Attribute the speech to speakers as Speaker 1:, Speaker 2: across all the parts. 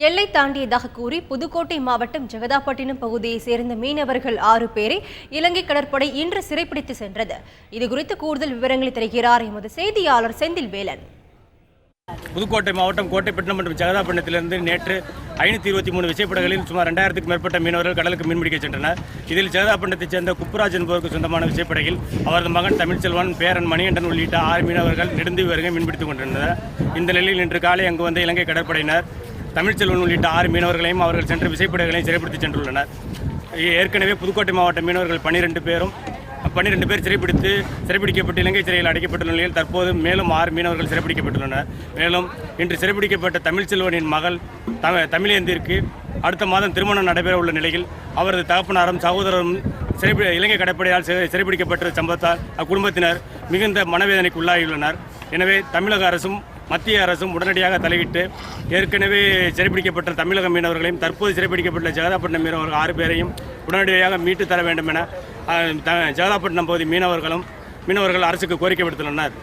Speaker 1: எல்லை தாண்டியதாக கூறி புதுக்கோட்டை மாவட்டம் ஜெகதாப்பட்டினம் பகுதியைச் சேர்ந்த மீனவர்கள் 6 பேரை இலங்கை கடற்படை இன்று சிறைப்பிடித்து சென்றது. இதுகுறித்து கூடுதல் விவரங்களை தருகிறார் எமது செய்தியாளர் செந்தில் வேலன்.
Speaker 2: புதுக்கோட்டை மாவட்டம் கோட்டைப்பட்டினம் மற்றும் ஜெகதாப்பட்டினத்திலிருந்து நேற்று 523 விசைப்படகுகளில் சுமார் 2000க்கும் மேற்பட்ட மீனவர்கள் கடலுக்கு மீன்பிடிக்க சென்றனர். இதில் ஜெகதாப்பட்டினத்தைச் சேர்ந்த குப்புராஜ் என்பவருக்கு சொந்தமான விசைப்படகில் அவரது மகன் தமிழ்ச்செல்வன், பேரன் மணிகண்டன் உள்ளிட்ட 6 மீனவர்கள் நெடுந்தீவு அருகே மீன்பிடித்துக் கொண்டிருந்தனர். இந்த நிலையில் இன்று காலை அங்கு வந்த இலங்கை கடற்படையினர் தமிழ்ச்செல்வன் உள்ளிட்ட 6 மீனவர்களையும் அவர்கள் சென்ற விசைப்படகுகளையும் சிறைப்பிடித்து சென்றுள்ளனர். ஏற்கனவே புதுக்கோட்டை மாவட்ட மீனவர்கள் 12 பேர் சிறைப்பிடிக்கப்பட்டு இலங்கை சிறையில் அடைக்கப்பட்டுள்ள நிலையில் தற்போது மேலும் 6 மீனவர்கள் சிறைப்பிடிக்கப்பட்டுள்ளனர். மேலும் இன்று சிறைப்பிடிக்கப்பட்ட தமிழ்ச்செல்வனின் மகள் தமிழேந்திற்கு அடுத்த மாதம் திருமணம் நடைபெற உள்ள நிலையில் அவரது தகப்பனாரும் சகோதரரும் இலங்கை கடற்படையால் சிறைப்பிடிக்கப்பட்ட சம்பவத்தால் அக்குடும்பத்தினர் மிகுந்த மனவேதனைக்கு உள்ளாகியுள்ளனர். எனவே தமிழக அரசும் மத்திய அரசும் உடனடியாக தலையிட்டு ஏற்கனவே சிறைப்பிடிக்கப்பட்ட தமிழக மீனவர்களையும் தற்போது சிறைப்பிடிக்கப்பட்ட ஜெகதாப்பட்டினம் மீனவர்கள் 6 பேரையும் உடனடியாக மீட்டு தர வேண்டும் என ஜெகதாப்பட்டினம் பகுதி மீனவர்கள் அரசுக்கு கோரிக்கை விடுத்துள்ளனர்.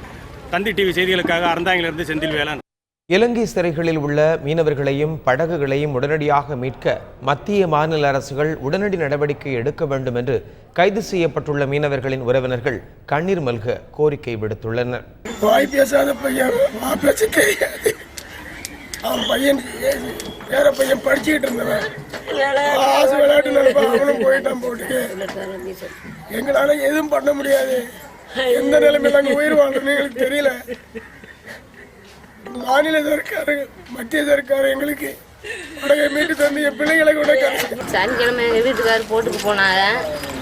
Speaker 2: தந்தி டிவி செய்திகளுக்காக அறந்தாங்கிலிருந்து செந்தில் வேலன்.
Speaker 3: இலங்கை சிறைகளில் உள்ள மீனவர்களையும் படகுகளையும் உடனடியாக மீட்க மத்திய மாநில அரசுகள் உடனடி நடவடிக்கை எடுக்க வேண்டும் என்று கைது செய்யப்பட்டுள்ள மீனவர்களின் உறவினர்கள் கண்ணீர் மல்க கோரிக்கை விடுத்துள்ளனர்.
Speaker 4: வாய் பேசாத பையன், மாப்பிள்ளை தெரியாது. அவன் பையன் வேற பையன் படிச்சுக்கிட்டு இருந்தவன், ஆசை விளையாட்டு நினைப்பா, அவனும் போயிட்டான் போட்டுக்கு. எங்களால எதுவும் பண்ண முடியாது. எந்த நிலைமையில அங்கே உயிர் வாழ்றதுன்னு எங்களுக்கு தெரியல. மாநில சர்க்காரு மத்திய சர்க்காரு எங்களுக்கு மீட்டு தந்து என் பிள்ளைகளை கூட
Speaker 5: சனிக்கிழமை எங்கள் வீட்டுக்காரர் போட்டுக்கு போனாங்க,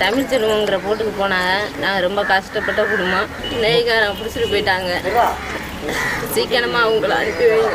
Speaker 5: தமிழ்ச்செல்வங்கிற போட்டுக்கு போனாங்க. நாங்கள் ரொம்ப கஷ்டப்பட்ட குடும்பம். நெய்காரங்க பிடிச்சிட்டு போயிட்டாங்க. சீக்கிரமாக அவங்கள அனுப்பி வைங்க.